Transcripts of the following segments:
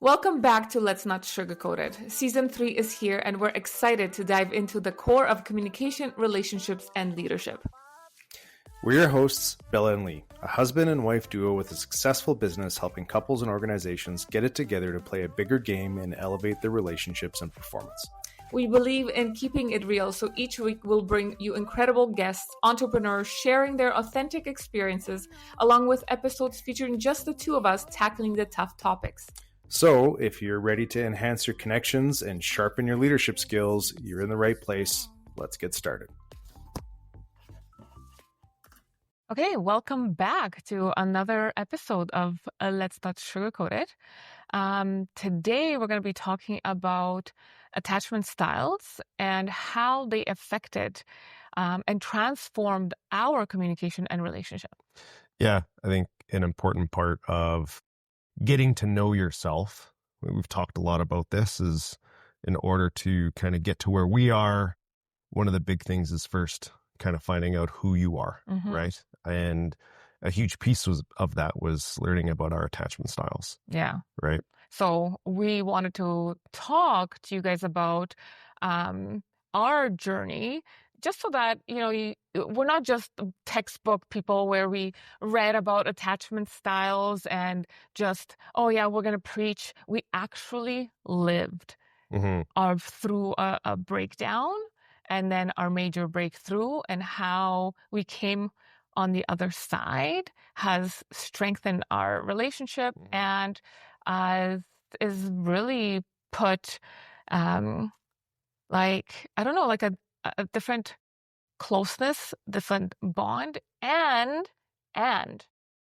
Welcome back to Let's Not Sugarcoat It. Season 3 is here, and we're excited to dive into the core of communication, relationships, and leadership. We're your hosts, Bella and Lee, a husband and wife duo with a successful business helping couples and organizations get it together to play a bigger game and elevate their relationships and performance. We believe in keeping it real, so each week we'll bring you incredible guests, entrepreneurs sharing their authentic experiences, along with episodes featuring just the two of us tackling the tough topics. So, if you're ready to enhance your connections and sharpen your leadership skills, you're in the right place. Let's get started. Okay, welcome back to another episode of Let's Not Sugarcoat It. Today, we're going to be talking about attachment styles and how they affected and transformed our communication and relationship. Yeah, I think an important part of getting to know yourself, we've talked a lot about this, is in order to kind of get to where we are, one of the big things is first kind of finding out who you are, right? And a huge piece of that was learning about our attachment styles. Yeah. Right. So we wanted to talk to you guys about our journey, just so that, we're not just textbook people where we read about attachment styles and just, we're going to preach. We actually lived through a breakdown and then our major breakthrough, and how we came on the other side has strengthened our relationship and is really put a different closeness, different bond, and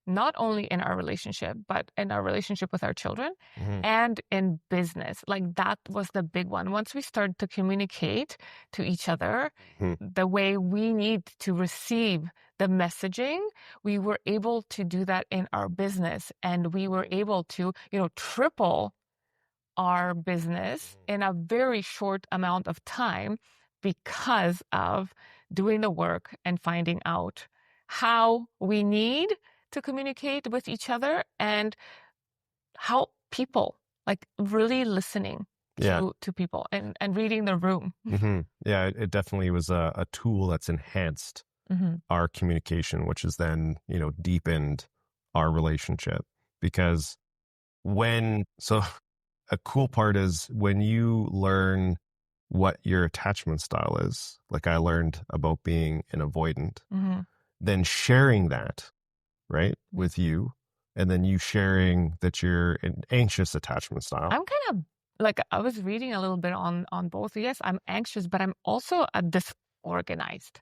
not only in our relationship, but in our relationship with our children and in business. Like, that was the big one. Once we started to communicate to each other the way we need to receive the messaging, we were able to do that in our business, and we were able to, triple our business in a very short amount of time because of doing the work and finding out how we need to communicate with each other and how people, like, really listening to people and reading the room. Yeah, it definitely was a tool that's enhanced our communication, which has then, deepened our relationship. Because a cool part is when you learn what your attachment style is, like I learned about being an avoidant, then sharing that, right, with you, and then you sharing that you're an anxious attachment style. I'm kind of like, I was reading a little bit on both. Yes, I'm anxious, but I'm also a disorganized.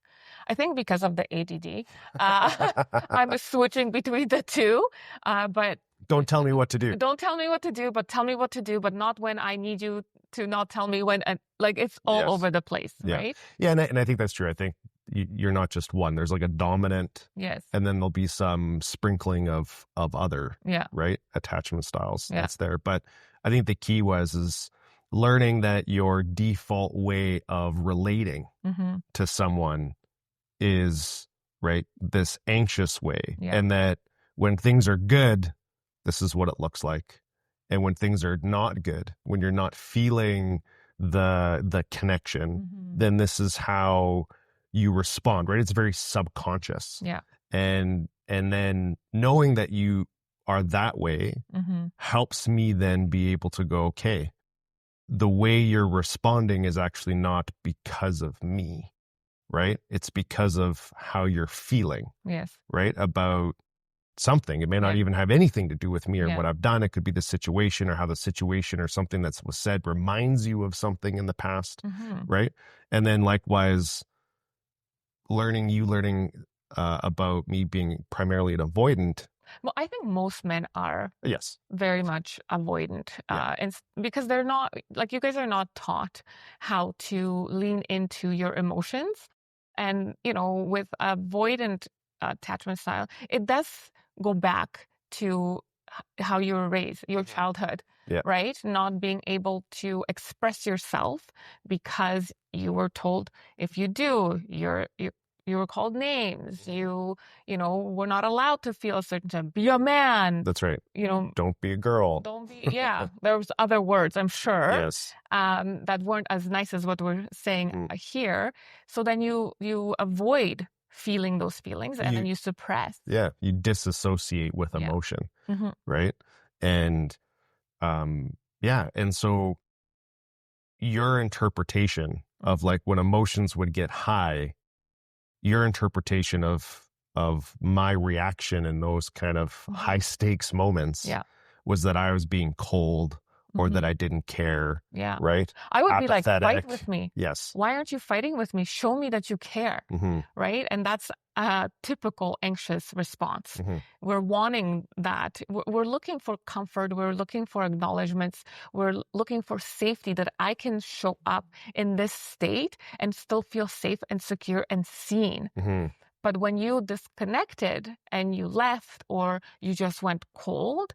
I think because of the ADD, I'm switching between the two, but don't tell me what to do. Don't tell me what to do, but tell me what to do, but not when I need you to not tell me when. And like, it's all over the place, right? Yeah, and I think that's true. I think you're not just one. There's like a dominant, and then there'll be some sprinkling of other, right, attachment styles that's there. But I think the key is learning that your default way of relating to someone is, right, this anxious way, and that when things are good, this is what it looks like. And when things are not good, when you're not feeling the connection, then this is how you respond, right? It's very subconscious. Yeah. And then knowing that you are that way helps me then be able to go, okay, the way you're responding is actually not because of me, right? It's because of how you're feeling. Yes. Right? About something. It may not even have anything to do with me or what I've done. It could be the situation or how the situation or something that was said reminds you of something in the past, right? And then likewise, learning about me being primarily an avoidant. Well, I think most men are very much avoidant, because they're not, like, you guys are not taught how to lean into your emotions. And, with avoidant attachment style, it does go back to how you were raised, your childhood, right? Not being able to express yourself because you were told if you do, you're You were called names. You were not allowed to feel a certain time. Be a man. That's right. Don't be a girl. Don't be, yeah. There was other words, I'm sure. Yes. That weren't as nice as what we're saying here. So then you avoid feeling those feelings, and then you suppress. Yeah. You disassociate with emotion, right? And, and so your interpretation of like when emotions would get high, your interpretation of my reaction in those kind of high stakes moments was that I was being cold or that I didn't care. Yeah. Right. I would be like, fight with me. Yes. Why aren't you fighting with me? Show me that you care. Right. And that's a typical anxious response. We're wanting that. We're looking for comfort. We're looking for acknowledgments. We're looking for safety, that I can show up in this state and still feel safe and secure and seen. But when you disconnected and you left, or you just went cold,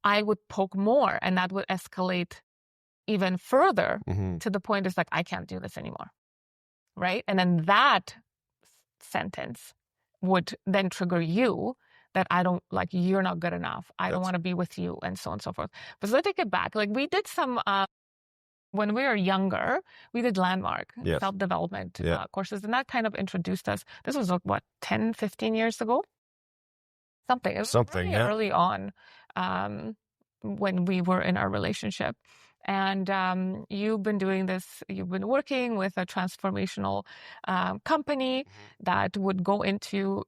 I would poke more, and that would escalate even further to the point it's like, I can't do this anymore. Right? And then that sentence would then trigger you, that I don't, like, you're not good enough. I don't want to be with you, and so on and so forth. But so let's take it back. Like, we did some, when we were younger, we did landmark self-development courses, and that kind of introduced us. This was what, 10, 15 years ago? Something. It was really early on, when we were in our relationship. And you've been doing this, you've been working with a transformational company that would go into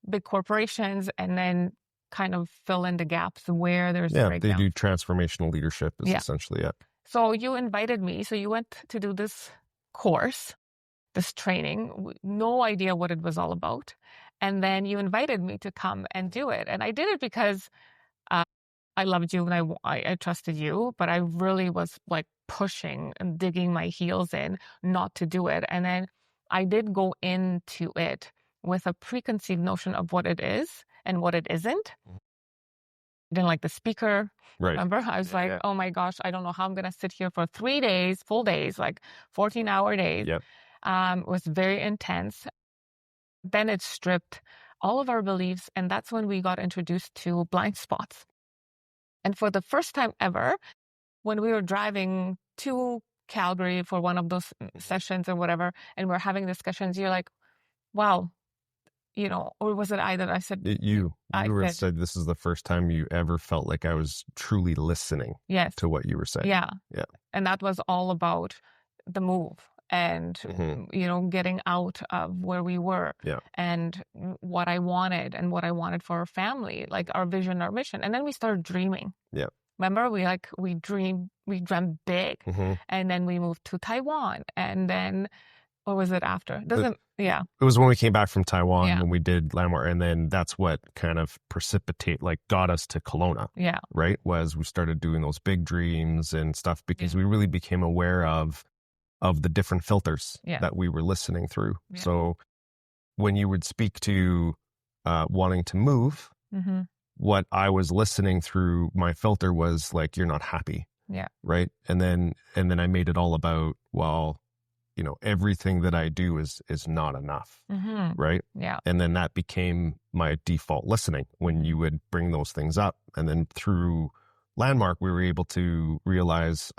big corporations and then kind of fill in the gaps where there's breakdowns. They do transformational leadership is essentially it. So you invited me. So you went to do this course, this training, no idea what it was all about. And then you invited me to come and do it. And I did it because I loved you and I trusted you, but I really was like pushing and digging my heels in not to do it. And then I did go into it with a preconceived notion of what it is and what it isn't. Didn't like the speaker. Right. Remember? I was like, oh my gosh, I don't know how I'm going to sit here for 3 days, full days, like 14-hour days. Yep. It was very intense. Then it stripped all of our beliefs. And that's when we got introduced to blind spots. And for the first time ever, when we were driving to Calgary for one of those sessions or whatever, and we're having discussions, you're like, wow, or was it I that I said? You said this is the first time you ever felt like I was truly listening to what you were saying. Yeah. And that was all about the move and, getting out of where we were and what I wanted for our family, like our vision, our mission. And then we started dreaming. Yeah. Remember, we dreamed big, and then we moved to Taiwan, and then, or was it after? It was when we came back from Taiwan when we did Landmark, and then that's what kind of got us to Kelowna. Yeah. Right? Was we started doing those big dreams and stuff because we really became aware of the different filters that we were listening through. Yeah. So when you would speak to wanting to move, what I was listening through my filter was like, you're not happy. Yeah. Right. And then I made it all about, well, everything that I do is not enough. Right. Yeah. And then that became my default listening when you would bring those things up. And then through Landmark, we were able to realize,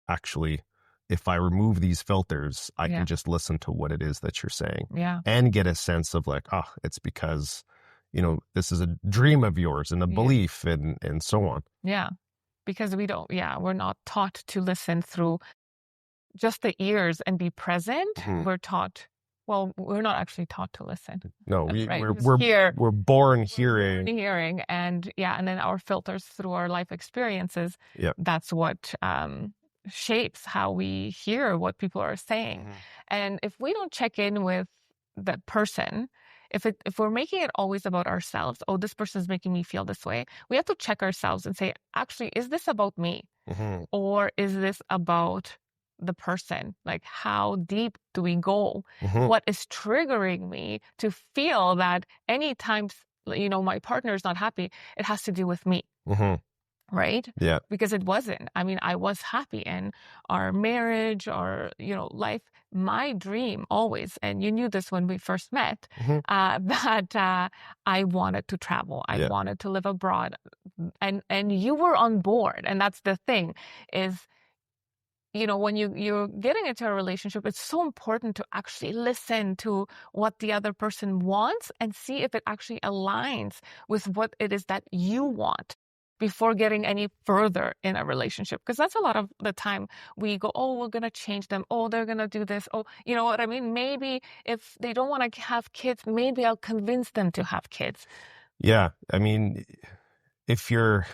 actually, if I remove these filters, I can just listen to what it is that you're saying. Yeah. And get a sense of like, it's because, this is a dream of yours and a belief and so on. Yeah. Because we're not taught to listen through just the ears and be present. We're taught, we're not actually taught to listen. No, we're born hearing. And then our filters through our life experiences. Yeah. That's what shapes how we hear what people are saying. And if we don't check in with that person, if we're making it always about ourselves, this person's making me feel this way, we have to check ourselves and say, actually, is this about me? Or is this about the person? Like, how deep do we go? What is triggering me to feel that anytime, my partner is not happy, it has to do with me. right? Yeah. Because it wasn't. I mean, I was happy in our marriage, our, life. My dream always, and you knew this when we first met, that I wanted to travel. I wanted to live abroad. And you were on board. And that's the thing is, when you're getting into a relationship, it's so important to actually listen to what the other person wants and see if it actually aligns with what it is that you want before getting any further in a relationship. Because that's a lot of the time we go, oh, we're going to change them. Oh, they're going to do this. Oh, you know what I mean? Maybe if they don't want to have kids, maybe I'll convince them to have kids. Yeah. I mean, if you're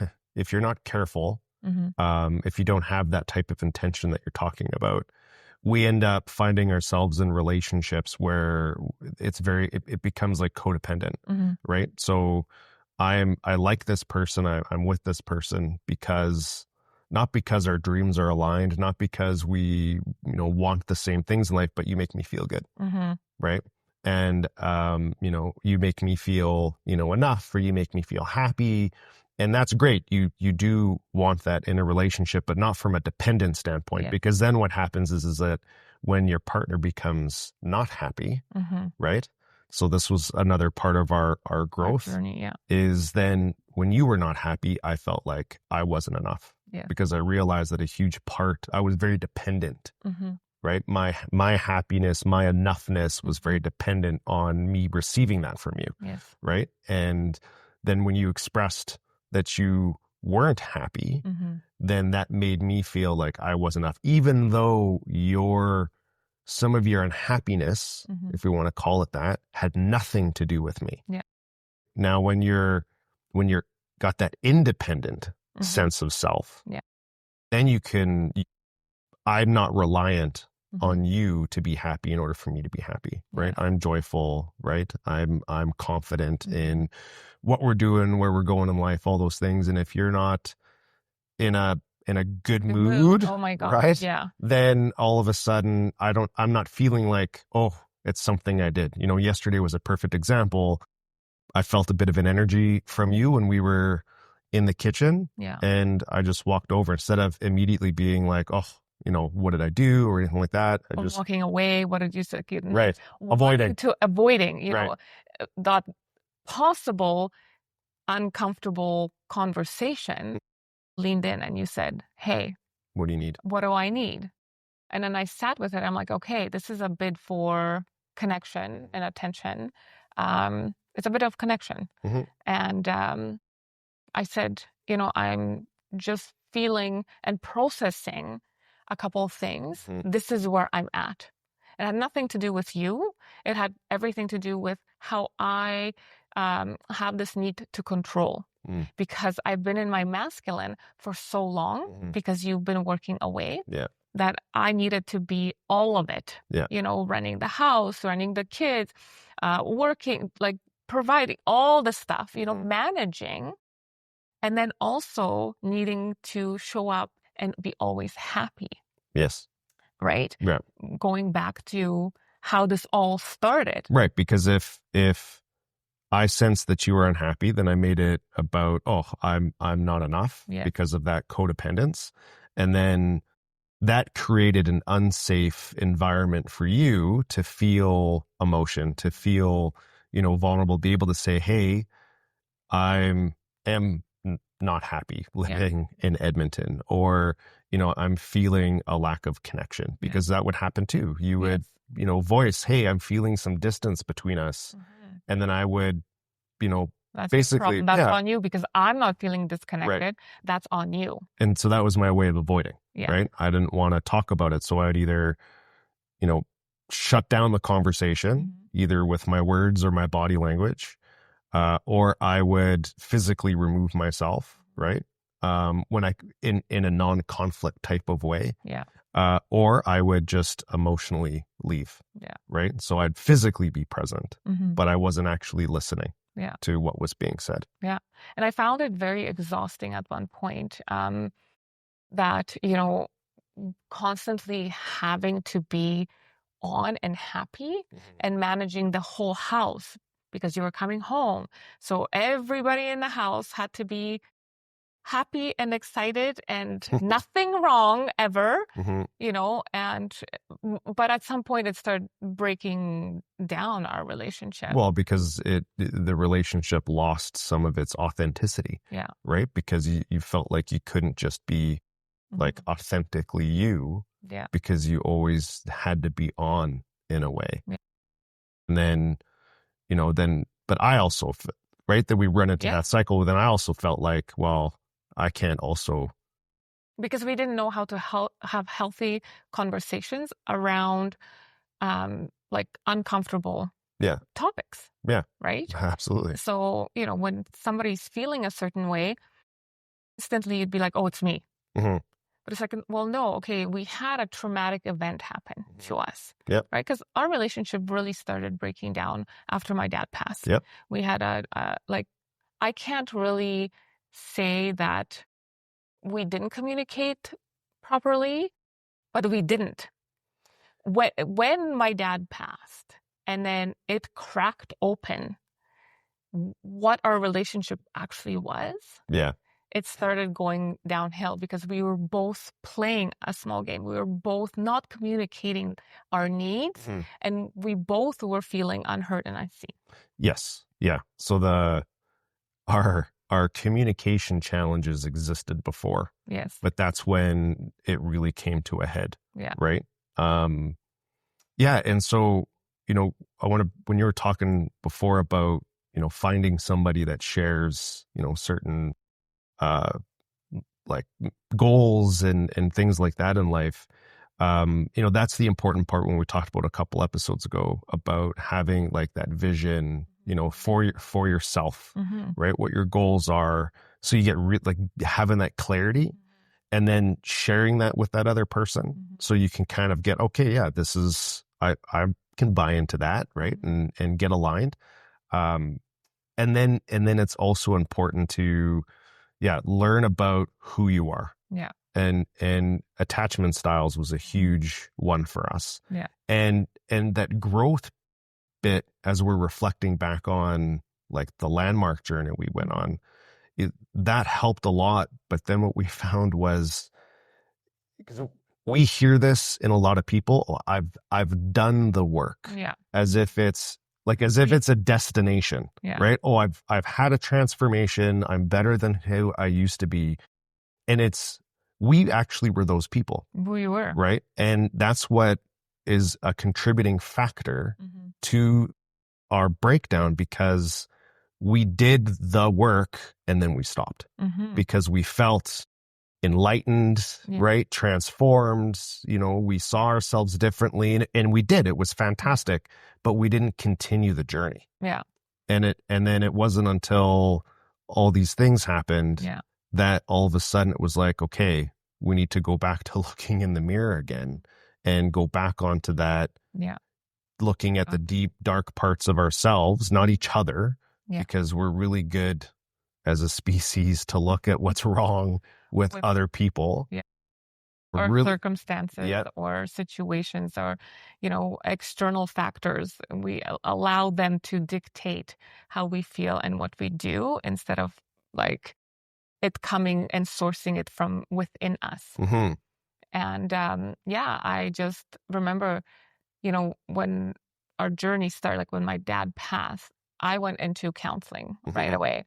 not careful, if you don't have that type of intention that you're talking about, we end up finding ourselves in relationships where it becomes like codependent, right? So I like this person. I'm with this person not because our dreams are aligned, not because we, want the same things in life, but you make me feel good. Right. And, you make me feel, enough, or you make me feel happy. And that's great. You do want that in a relationship, but not from a dependent standpoint, because then what happens is that when your partner becomes not happy, right? So this was another part of our growth, our journey, is then when you were not happy, I felt like I wasn't enough, because I realized that a huge part, I was very dependent, right? My happiness, my enoughness was very dependent on me receiving that from you, right? And then when you expressed that you weren't happy, then that made me feel like I was enough, even though some of your unhappiness, if we want to call it that, had nothing to do with me. Yeah. Now, when you're got that independent sense of self, then I'm not reliant on you to be happy in order for me to be happy, right? I'm joyful, right? I'm confident in what we're doing, where we're going in life, all those things. And if you're not in a good mood, oh my God, right? Then all of a sudden I'm not feeling like, oh, it's something I did. Yesterday was a perfect example. I felt a bit of an energy from you when we were in the kitchen, and I just walked over instead of immediately being like, oh, what did I do or anything like that. I just walking away. What did you say? Right. Avoiding, that possible uncomfortable conversation. Leaned in and you said, hey, what do you need? What do I need? And then I sat with it. I'm like, okay, this is a bid for connection and attention. It's a bit of connection. And I said, I'm just feeling and processing a couple of things. This is where I'm at. It had nothing to do with you. It had everything to do with how I have this need to control. Because I've been in my masculine for so long, because you've been working away, that I needed to be all of it. Running the house, running the kids, working, like providing all the stuff, managing, and then also needing to show up and be always happy. Yes. Right? Yeah. Going back to how this all started. Right. Because if I sensed that you were unhappy, then I made it about, oh, I'm not enough because of that codependence. And then that created an unsafe environment for you to feel emotion, to feel, vulnerable, be able to say, hey, I am not happy living in Edmonton, or, I'm feeling a lack of connection, because that would happen too. You would, voice, hey, I'm feeling some distance between us. And then I would, that's basically, that's on you, because I'm not feeling disconnected. Right. That's on you. And so that was my way of avoiding, right? I didn't want to talk about it. So I'd either, shut down the conversation, either with my words or my body language, or I would physically remove myself, right? When in a non-conflict type of way. Or I would just emotionally leave. Right. So I'd physically be present, but I wasn't actually listening to what was being said. And I found it very exhausting at one point, that, constantly having to be on and happy and managing the whole house, because you were coming home. So everybody in the house had to be happy and excited and nothing wrong ever, you know, but at some point it started breaking down our relationship. Well, because the relationship lost some of its authenticity. Yeah. Right? Because you felt like you couldn't just be like authentically you. Yeah. Because you always had to be on in a way. Yeah. And then, you know, but I also, right, that we run into that cycle. Then I also felt like, well, I can't also. Because we didn't know how to have healthy conversations around like uncomfortable topics. Yeah. Right? Absolutely. So, you know, when somebody's feeling a certain way, instantly you'd be like, oh, it's me. But it's like, well, no, okay, we had a traumatic event happen to us, right? Because our relationship really started breaking down after my dad passed. We had I can't really say that we didn't communicate properly, but we didn't. When my dad passed and then it cracked open what our relationship actually was. Yeah. It started going downhill because we were both playing a small game. We were both not communicating our needs, and we both were feeling unheard and unseen. Yes. Yeah. So our communication challenges existed before. Yes. But that's when it really came to a head. Yeah. Right. Yeah. And so, you know, when you were talking before about, you know, finding somebody that shares, you know, certain like goals and things like that in life, you know, that's the important part when we talked about a couple episodes ago about having like that vision, you know, for yourself, right? What your goals are. So you get like having that clarity and then sharing that with that other person. So you can kind of get, okay, yeah, this is, I can buy into that, right? And get aligned. And then it's also important to, learn about who you are. Yeah. And attachment styles was a huge one for us. Yeah. And that growth bit, as we're reflecting back on like the landmark journey we went on, that helped a lot. But then what we found was, because we hear this in a lot of people, I've done the work. Yeah. As if it's a destination, right? Oh, I've had a transformation. I'm better than who I used to be. And we actually were those people. We were. Right. And that's what is a contributing factor to our breakdown, because we did the work and then we stopped because we felt enlightened, right? Transformed, you know, we saw ourselves differently, and we did. It was fantastic, but we didn't continue the journey. Yeah. And then it wasn't until all these things happened that all of a sudden it was like, okay, we need to go back to looking in the mirror again and go back onto that. Yeah. Looking at the deep, dark parts of ourselves, not each other, because we're really good as a species to look at what's wrong with other people. Yeah. Or circumstances or situations or, you know, external factors. We allow them to dictate how we feel and what we do instead of like it coming and sourcing it from within us. And I just remember, you know, when our journey started, like when my dad passed, I went into counseling right away.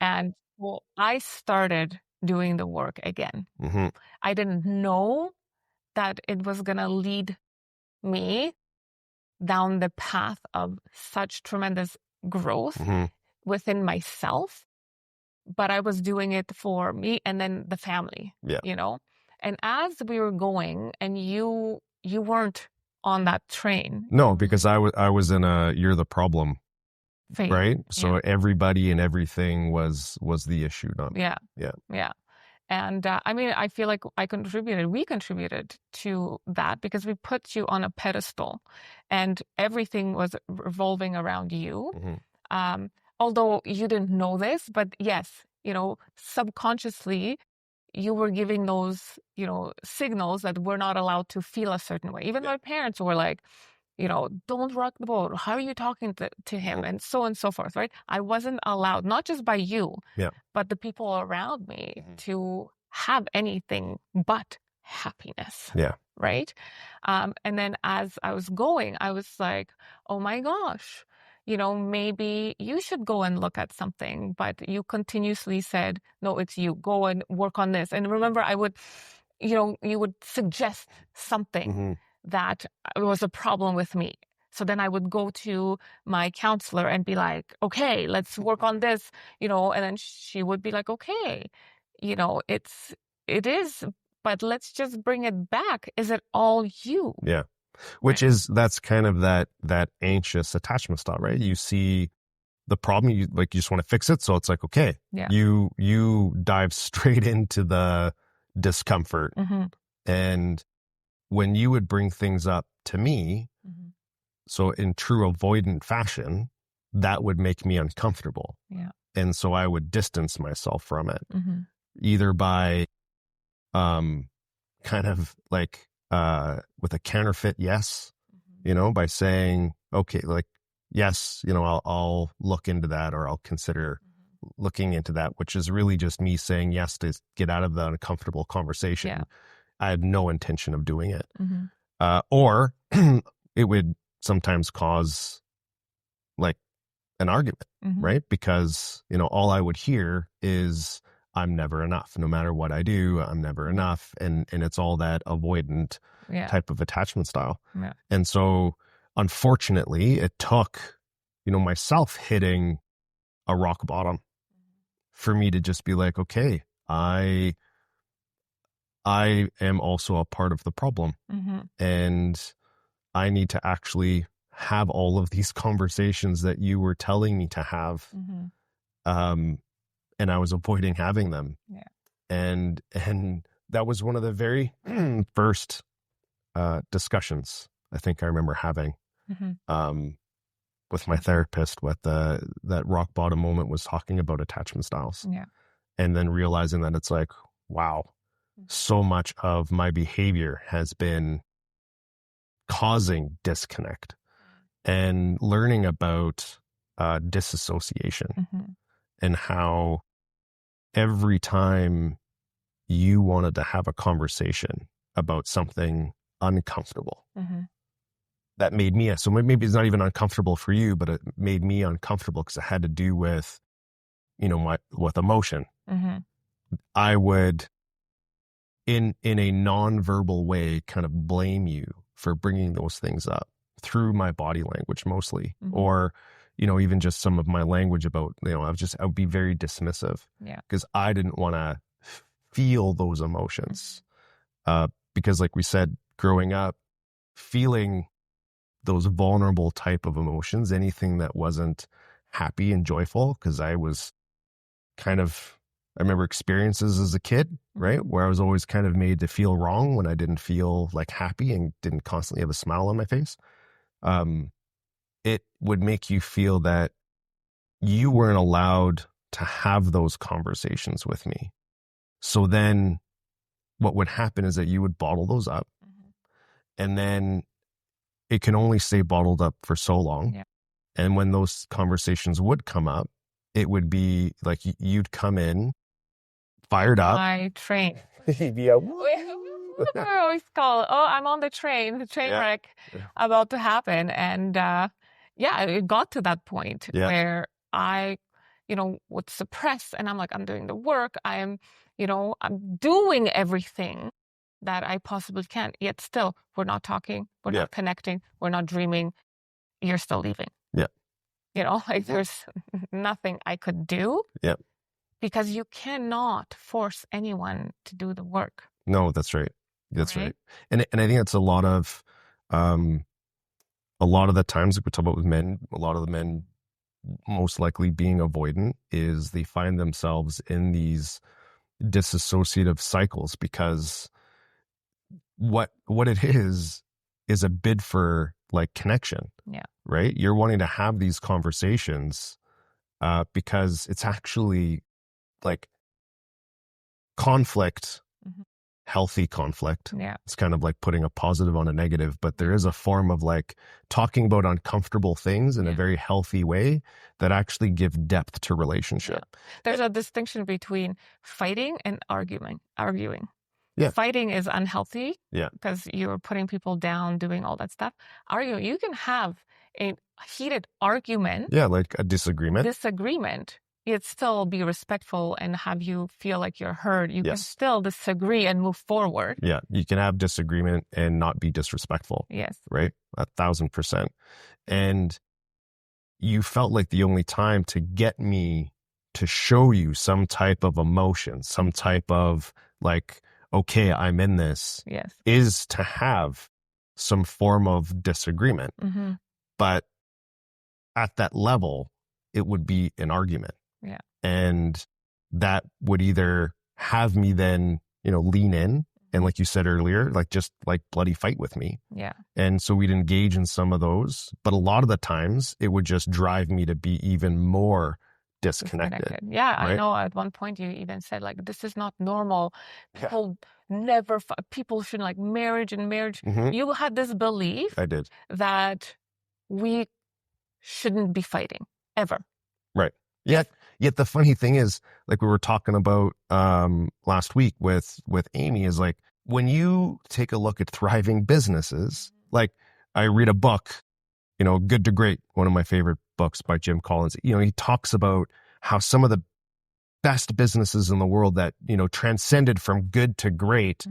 And well, I started doing the work again. I didn't know that it was going to lead me down the path of such tremendous growth within myself, but I was doing it for me and then the family, you know? And as we were going, and you weren't on that train. No, because I was in a you're the problem phase, right? So everybody and everything was the issue, not yeah. And I mean, I feel like we contributed to that because we put you on a pedestal, and everything was revolving around you. Although you didn't know this, but yes, you know, subconsciously, you were giving those, you know, signals that we're not allowed to feel a certain way. Even my parents were like, don't rock the boat. How are you talking to him? And so forth, right? I wasn't allowed, not just by you, but the people around me to have anything but happiness. Yeah. Right. And then as I was going, I was like, oh my gosh, maybe you should go and look at something. But you continuously said, no, it's you. Go and work on this. And remember, I would, you would suggest something that was a problem with me. So then I would go to my counselor and be like, okay, let's work on this, and then she would be like, okay, it is, but let's just bring it back. Is it all you? Yeah. That's kind of that anxious attachment style, right? You see the problem, you just want to fix it. So it's like, okay, you dive straight into the discomfort. And when you would bring things up to me, so in true avoidant fashion, that would make me uncomfortable. Yeah. And so I would distance myself from it, either by kind of like with a counterfeit yes, by saying, okay, like, yes, I'll look into that, or I'll consider looking into that, which is really just me saying yes to get out of the uncomfortable conversation. Yeah. I had no intention of doing it. Or it would sometimes cause like an argument, right? Because, all I would hear is, I'm never enough. No matter what I do, I'm never enough. And it's all that avoidant type of attachment style. Yeah. And so unfortunately it took, myself hitting a rock bottom for me to just be like, okay, I am also a part of the problem. And I need to actually have all of these conversations that you were telling me to have. And I was avoiding having them. Yeah. And that was one of the very first discussions I think I remember having with my therapist. That rock bottom moment was talking about attachment styles. Yeah. And then realizing that it's like, wow, so much of my behavior has been causing disconnect, and learning about disassociation and how every time you wanted to have a conversation about something uncomfortable, that made me, so maybe it's not even uncomfortable for you, but it made me uncomfortable because it had to do with, with emotion. I would, in a nonverbal way, kind of blame you for bringing those things up through my body language mostly, or, even just some of my language about, I would be very dismissive because I didn't want to feel those emotions. Because like we said, growing up, feeling those vulnerable type of emotions, anything that wasn't happy and joyful, because I remember experiences as a kid, right, where I was always kind of made to feel wrong when I didn't feel like happy and didn't constantly have a smile on my face. It would make you feel that you weren't allowed to have those conversations with me. So then what would happen is that you would bottle those up, and then it can only stay bottled up for so long. Yeah. And when those conversations would come up, it would be like you'd come in fired up. My train. Yeah. We always call, I'm on the train wreck about to happen. And it got to that point where I, would suppress, and I'm like, I'm doing the work. I'm doing everything that I possibly can. Yet still, we're not talking. We're not connecting. We're not dreaming. You're still leaving. Yeah. There's nothing I could do. Yeah. Because you cannot force anyone to do the work. No, that's right. That's right. And I think it's a lot of the times, like we talk about with men, a lot of the men most likely being avoidant is they find themselves in these disassociative cycles, because what it is a bid for like connection. Yeah. Right. You're wanting to have these conversations because it's actually like conflict healthy conflict. Yeah. It's kind of like putting a positive on a negative, but there is a form of like talking about uncomfortable things in a very healthy way that actually give depth to relationship. Yeah. There's a distinction between fighting and arguing. Yeah. Fighting is unhealthy. Yeah. Because you're putting people down, doing all that stuff. Arguing, you can have a heated argument. Yeah, like a disagreement. Yet still be respectful and have you feel like you're heard. You can still disagree and move forward. Yeah, you can have disagreement and not be disrespectful. Yes. Right? 1,000%. And you felt like the only time to get me to show you some type of emotion, some type of like, okay, I'm in this, is to have some form of disagreement. Mm-hmm. But at that level, it would be an argument. Yeah. And that would either have me then, lean in and like you said earlier, like just like bloody fight with me. Yeah. And so we'd engage in some of those. But a lot of the times it would just drive me to be even more disconnected. Yeah, right? I know at one point you even said like, this is not normal. People never, people shouldn't like marriage. Mm-hmm. You had this belief. I did. That we shouldn't be fighting ever. Right. Yet the funny thing is, like we were talking about last week with Amy, is like when you take a look at thriving businesses, like I read a book, Good to Great, one of my favorite books by Jim Collins. He talks about how some of the best businesses in the world that, transcended from good to great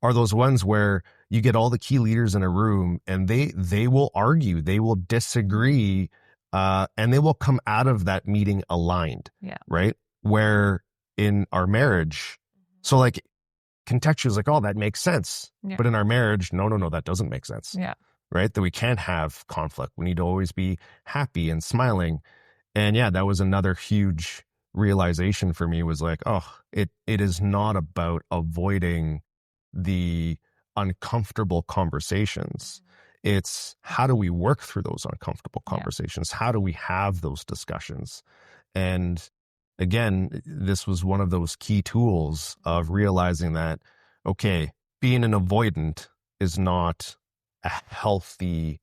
are those ones where you get all the key leaders in a room and they will argue, they will disagree, and they will come out of that meeting aligned. Yeah. Right. Where in our marriage, so like contextually, like, oh, that makes sense. Yeah. But in our marriage, no, that doesn't make sense. Yeah. Right. That we can't have conflict. We need to always be happy and smiling. And yeah, that was another huge realization for me, was like, oh, it is not about avoiding the uncomfortable conversations. It's how do we work through those uncomfortable conversations? How do we have those discussions? And again, this was one of those key tools of realizing that, okay, being an avoidant is not a healthy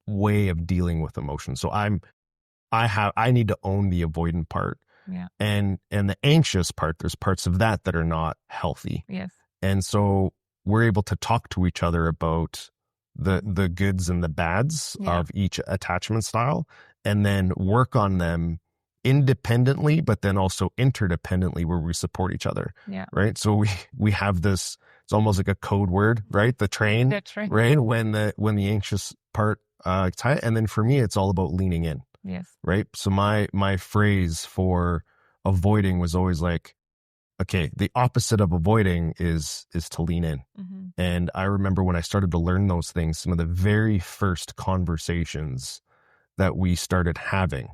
way of dealing with emotions. So I need to own the avoidant part. Yeah. And the anxious part, there's parts of that are not healthy. Yes. And so we're able to talk to each other about the goods and the bads of each attachment style, and then work on them independently, but then also interdependently, where we support each other. Yeah. Right. So we have this, it's almost like a code word, right? The train. Right. When the anxious part, and then for me, it's all about leaning in. Yes. Right. So my phrase for avoiding was always like, okay, the opposite of avoiding is to lean in. Mm-hmm. And I remember when I started to learn those things, some of the very first conversations that we started having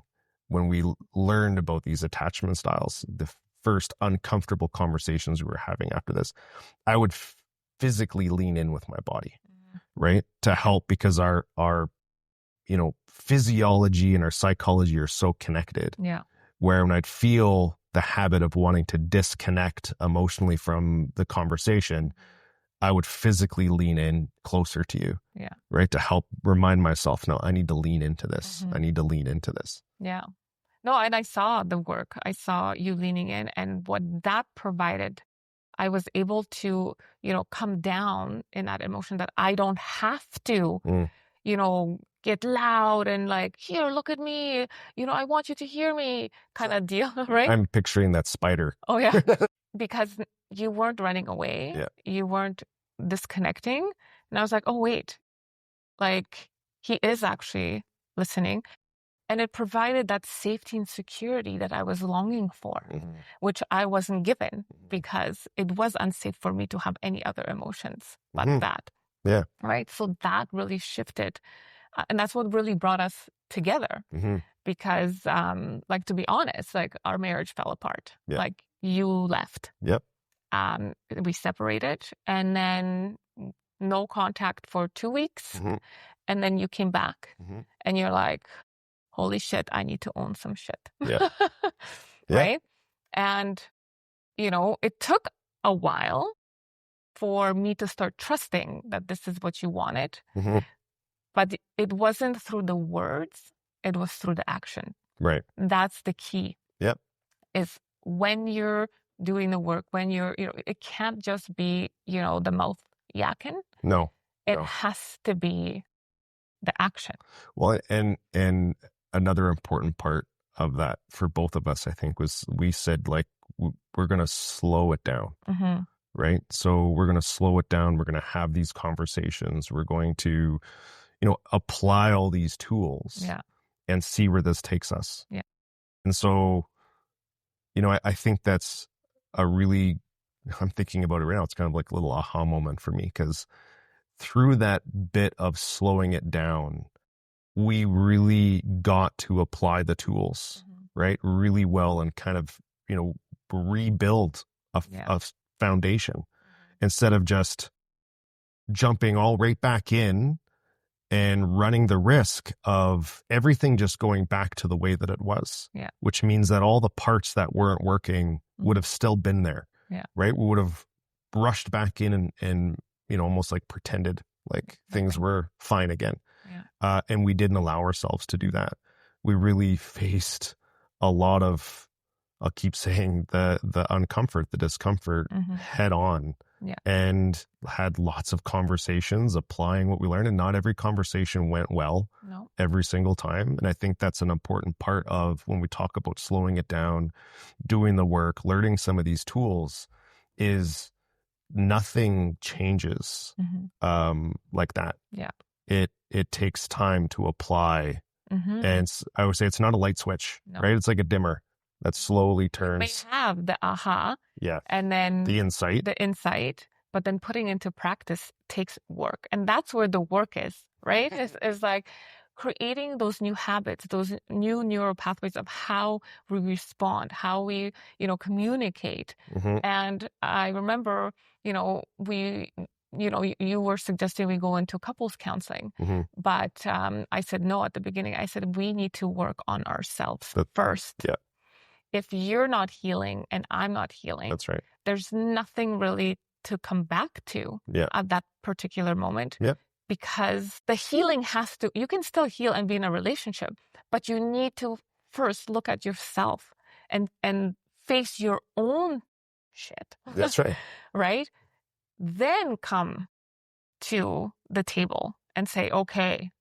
when we learned about these attachment styles, the first uncomfortable conversations we were having after this, I would physically lean in with my body, right? To help, because our physiology and our psychology are so connected. Yeah. Where when I'd feel the habit of wanting to disconnect emotionally from the conversation, I would physically lean in closer to you. Yeah. Right. To help remind myself, no, I need to lean into this. I need to lean into this. Yeah. No, and I saw the work. I saw you leaning in, and what that provided, I was able to, come down in that emotion, that I don't have to, get loud and like, here, look at me, I want you to hear me kind of deal, right? I'm picturing that spider. Oh, yeah. Because you weren't running away. Yeah. You weren't disconnecting. And I was like, oh, wait, like he is actually listening. And it provided that safety and security that I was longing for, which I wasn't given, because it was unsafe for me to have any other emotions but that. Yeah. Right. So that really shifted. And that's what really brought us together, because, to be honest, our marriage fell apart. Yeah. Like, you left. Yep. We separated, and then no contact for 2 weeks. And then you came back and you're like, holy shit, I need to own some shit. Yeah. Right. And, it took a while, for me to start trusting that this is what you wanted. Mm-hmm. But it wasn't through the words, it was through the action. Right. That's the key. Yep. Is when you're doing the work, when you're, it can't just be, the mouth yakking. No. It has to be the action. Well, and another important part of that for both of us, I think, was we said, like, we're going to slow it down. Mm-hmm. Right. So we're going to slow it down. We're going to have these conversations. We're going to, apply all these tools and see where this takes us. Yeah. And so, I think that's I'm thinking about it right now. It's kind of like a little aha moment for me, because through that bit of slowing it down, we really got to apply the tools, right, really well, and kind of, rebuild a foundation instead of just jumping all right back in and running the risk of everything just going back to the way that it was, which means that all the parts that weren't working would have still been there, right? We would have rushed back in and almost like pretended like things were fine again. And we didn't allow ourselves to do that. We really faced a lot of, I'll keep saying, the uncomfort, the discomfort head on, and had lots of conversations applying what we learned. And not every conversation went well every single time. And I think that's an important part of when we talk about slowing it down, doing the work, learning some of these tools, is nothing changes like that. Yeah. It takes time to apply. And I would say it's not a light switch, right? It's like a dimmer that slowly turns. You may have the aha, and then the insight, but then putting into practice takes work. And that's where the work is, right? It's like creating those new habits, those new neural pathways of how we respond, how we, communicate. And I remember, you were suggesting we go into couples counseling, but I said no at the beginning. I said we need to work on ourselves first. Yeah. If you're not healing and I'm not healing, that's right, there's nothing really to come back to at that particular moment. Yeah. Because the healing you can still heal and be in a relationship, but you need to first look at yourself and face your own shit. That's right. Right? Then come to the table and say, okay,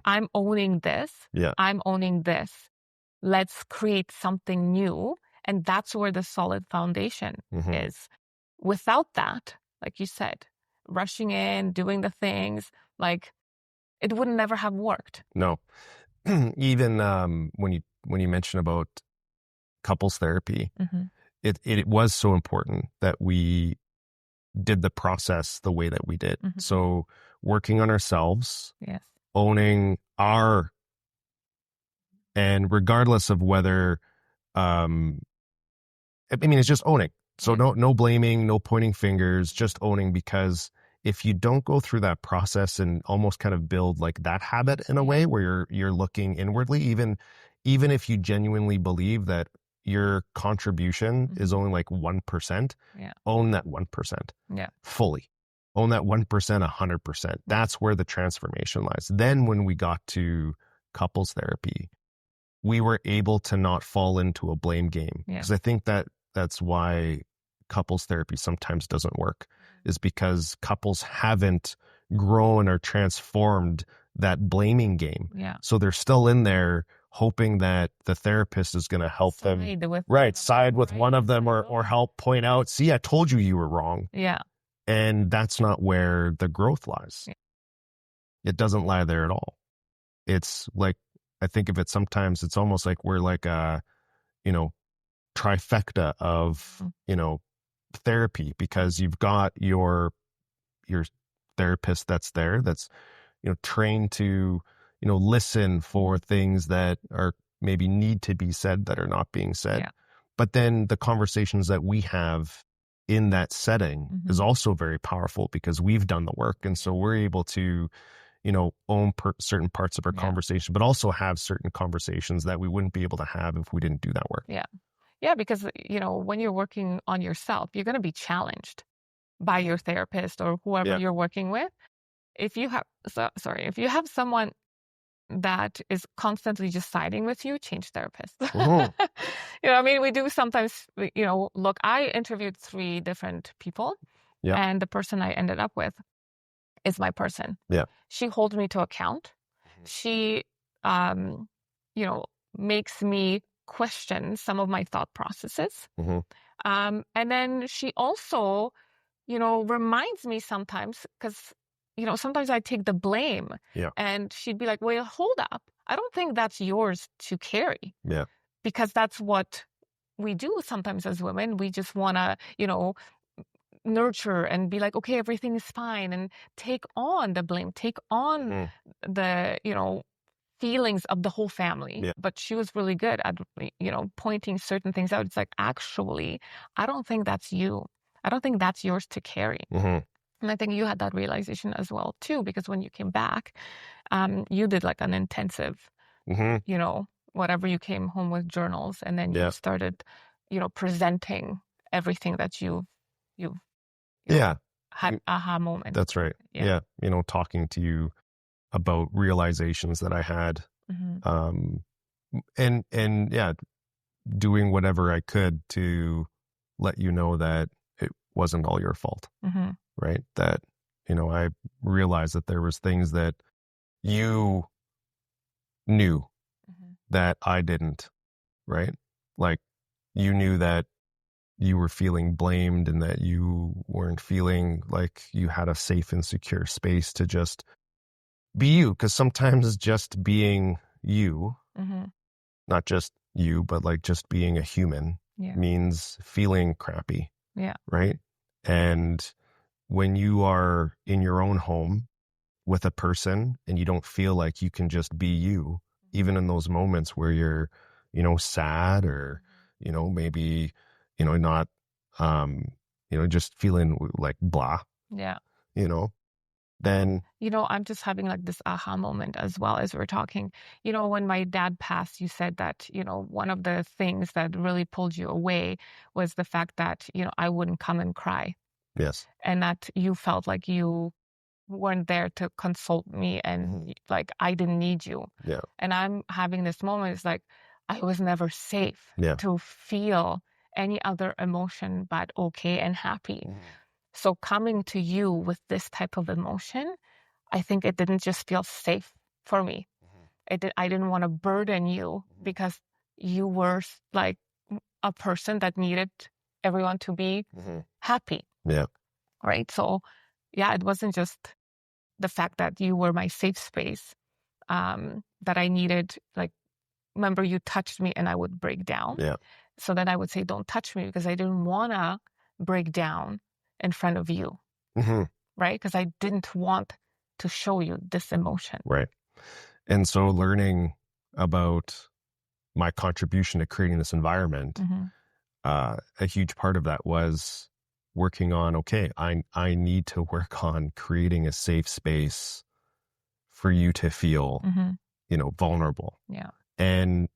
I'm owning this. Yeah. I'm owning this. Let's create something new. And that's where the solid foundation is. Without that, like you said, rushing in, doing the things, like it would never have worked. No. Even when you mention about couples therapy, it was so important that we did the process the way that we did. So working on ourselves, owning and regardless of whether, it's just owning. So no blaming, no pointing fingers, just owning, because if you don't go through that process and almost kind of build like that habit in a way where you're looking inwardly, even if you genuinely believe that your contribution is only like 1%, own that 1% fully. Own that 1%, 100%. That's where the transformation lies. Then when we got to couples therapy, we were able to not fall into a blame game. Because I think that's why couples therapy sometimes doesn't work, is because couples haven't grown or transformed that blaming game. So they're still in there hoping that the therapist is going to help them. Side with one of them or help point out, see, I told you were wrong. Yeah. And that's not where the growth lies. It doesn't lie there at all. It's like, I think of it sometimes, it's almost like we're like a, trifecta of, therapy, because you've got your therapist that's there, that's, trained to, listen for things that are maybe need to be said that are not being said. But then the conversations that we have in that setting is also very powerful because we've done the work. And so we're able to, own certain parts of our conversation, but also have certain conversations that we wouldn't be able to have if we didn't do that work. Yeah, because, when you're working on yourself, you're going to be challenged. by your therapist or whoever you're working with. If you have someone that is constantly just siding with you, change therapists. I mean, we do sometimes, look, I interviewed 3 different people and the person I ended up with is my person. Yeah. She holds me to account. She, makes me question some of my thought processes. And then she also, reminds me sometimes, because, sometimes I take the blame. Yeah. And she'd be like, well, hold up. I don't think that's yours to carry. Yeah. Because that's what we do sometimes as women. We just want to, nurture and be like, okay, everything is fine, and take on the blame, take on the, feelings of the whole family. Yeah. But she was really good at, pointing certain things out. It's like, actually, I don't think that's you. I don't think that's yours to carry. And I think you had that realization as well, too, because when you came back, you did like an intensive, whatever, you came home with journals, and then you started, presenting everything that you've had aha moments. That's right. Yeah. Talking to you about realizations that I had, and doing whatever I could to let you know that it wasn't all your fault, right? That, I realized that there was things that you knew that I didn't, right? Like, you knew that you were feeling blamed and that you weren't feeling like you had a safe and secure space to just be you. Because sometimes just being you, not just you, but like just being a human means feeling crappy. Yeah. Right. And when you are in your own home with a person and you don't feel like you can just be you, even in those moments where you're, sad or, maybe, not, just feeling like blah. Yeah. Then. I'm just having like this aha moment as well as we're talking. When my dad passed, you said that, one of the things that really pulled you away was the fact that, I wouldn't come and cry. Yes. And that you felt like you weren't there to console me and like I didn't need you. Yeah. And I'm having this moment. It's like I was never safe to feel any other emotion but okay and happy. So coming to you with this type of emotion, I think it didn't just feel safe for me. I didn't want to burden you because you were like a person that needed everyone to be happy. Yeah. Right. So it wasn't just the fact that you were my safe space, that I needed, like, remember you touched me and I would break down. Yeah. So then I would say, don't touch me, because I didn't want to break down in front of you. Right. Because I didn't want to show you this emotion. Right. And so learning about my contribution to creating this environment, a huge part of that was working on, okay, I need to work on creating a safe space for you to feel, vulnerable. Yeah. And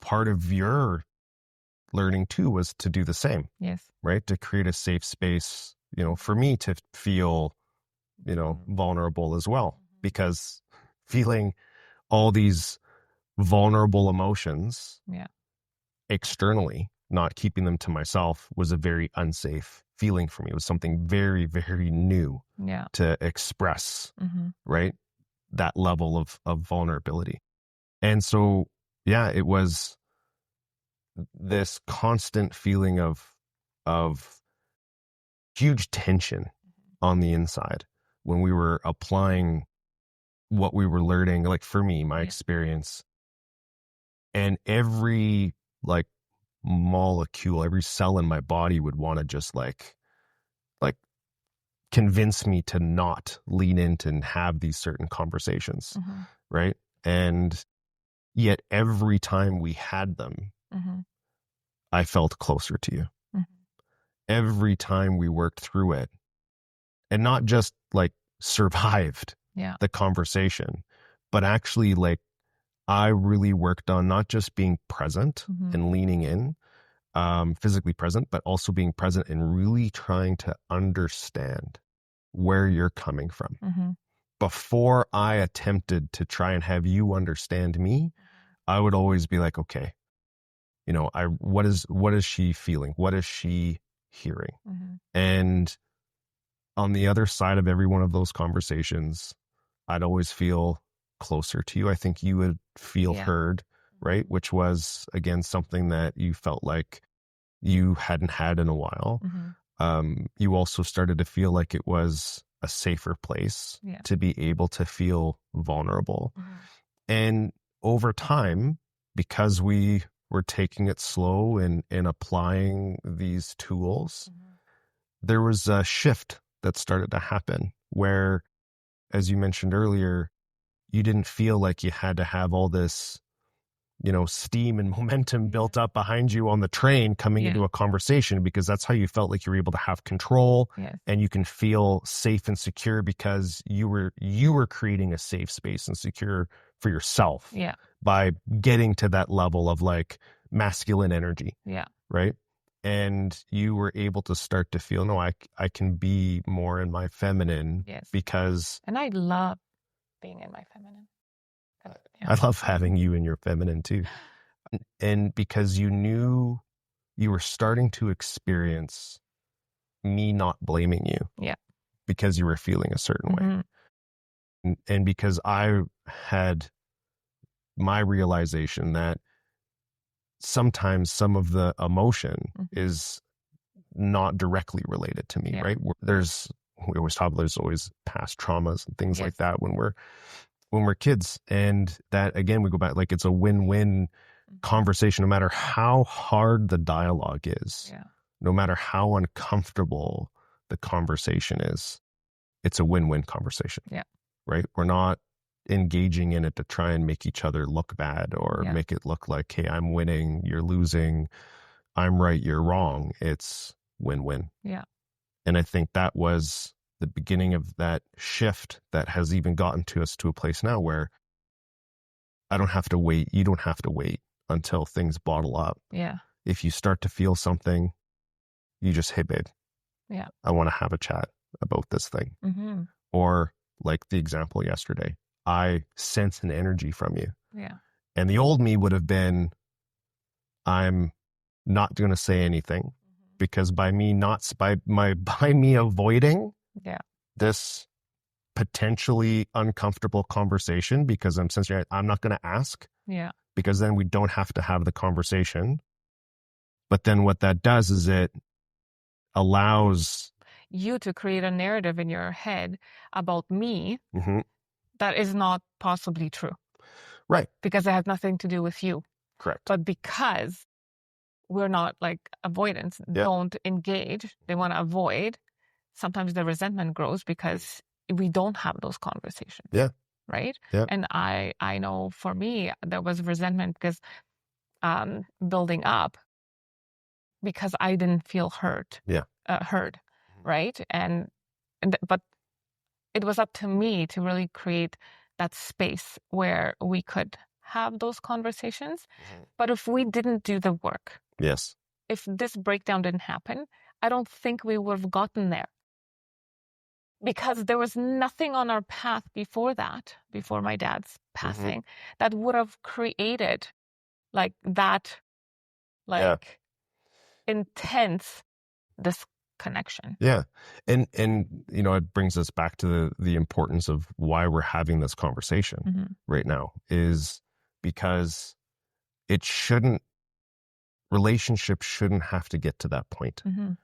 part of your learning too was to do the same. Yes. Right. To create a safe space, for me to feel, vulnerable as well, because feeling all these vulnerable emotions externally, not keeping them to myself, was a very unsafe feeling for me. It was something very, very new to express, right? That level of vulnerability. And so, it was this constant feeling of huge tension on the inside when we were applying what we were learning, like for me, my experience, and every like molecule, every cell in my body would want to just like convince me to not lean into and have these certain conversations. Right. And yet every time we had them, I felt closer to you. Every time we worked through it, and not just like survived the conversation, but actually like I really worked on not just being present and leaning in, physically present, but also being present and really trying to understand where you're coming from. Mm-hmm. Before I attempted to try and have you understand me, I would always be like, okay, what is she feeling? What is she hearing? Mm-hmm. And on the other side of every one of those conversations, I'd always feel closer to you. I think you would feel heard, right? Which was, again, something that you felt like you hadn't had in a while. Mm-hmm. You also started to feel like it was a safer place to be able to feel vulnerable. Mm-hmm. And over time, because we were taking it slow and applying these tools, there was a shift that started to happen where, as you mentioned earlier, you didn't feel like you had to have all this, steam and momentum built up behind you on the train coming into a conversation, because that's how you felt like you were able to have control and you can feel safe and secure because you were creating a safe space and secure for yourself by getting to that level of like masculine energy. Right. And you were able to start to feel, no, I can be more in my feminine because. And I love being in my feminine. I love having you in your feminine too. And because you knew you were starting to experience me not blaming you. Because you were feeling a certain way. And because I had my realization that sometimes some of the emotion is not directly related to me, right? We always talk about there's always past traumas and things like that when we're kids. And that, again, we go back, like it's a win-win conversation, no matter how hard the dialogue is, no matter how uncomfortable the conversation is, it's a win-win conversation. Right? We're not engaging in it to try and make each other look bad or make it look like, hey, I'm winning, you're losing, I'm right, you're wrong. It's win-win. And I think that was the beginning of that shift that has even gotten to us to a place now where I don't have to wait. You don't have to wait until things bottle up. If you start to feel something, you just, hey, babe, I want to have a chat about this thing. Or like the example yesterday, I sense an energy from you. And the old me would have been, I'm not going to say anything because by me avoiding this potentially uncomfortable conversation, because I'm sensing I'm not going to ask because then we don't have to have the conversation. But then what that does is it allows you to create a narrative in your head about me that is not possibly true. Right. Because it has nothing to do with you. Correct. But because we're not like avoidance, don't engage, they want to avoid, sometimes the resentment grows because we don't have those conversations. Right? And I know for me, there was resentment because building up because I didn't feel heard. Right? But it was up to me to really create that space where we could have those conversations. But if we didn't do the work, if this breakdown didn't happen, I don't think we would have gotten there. Because there was nothing on our path before that, before my dad's passing, that would have created like that, intense disconnection. And it brings us back to the importance of why we're having this conversation right now, is because relationships shouldn't have to get to that point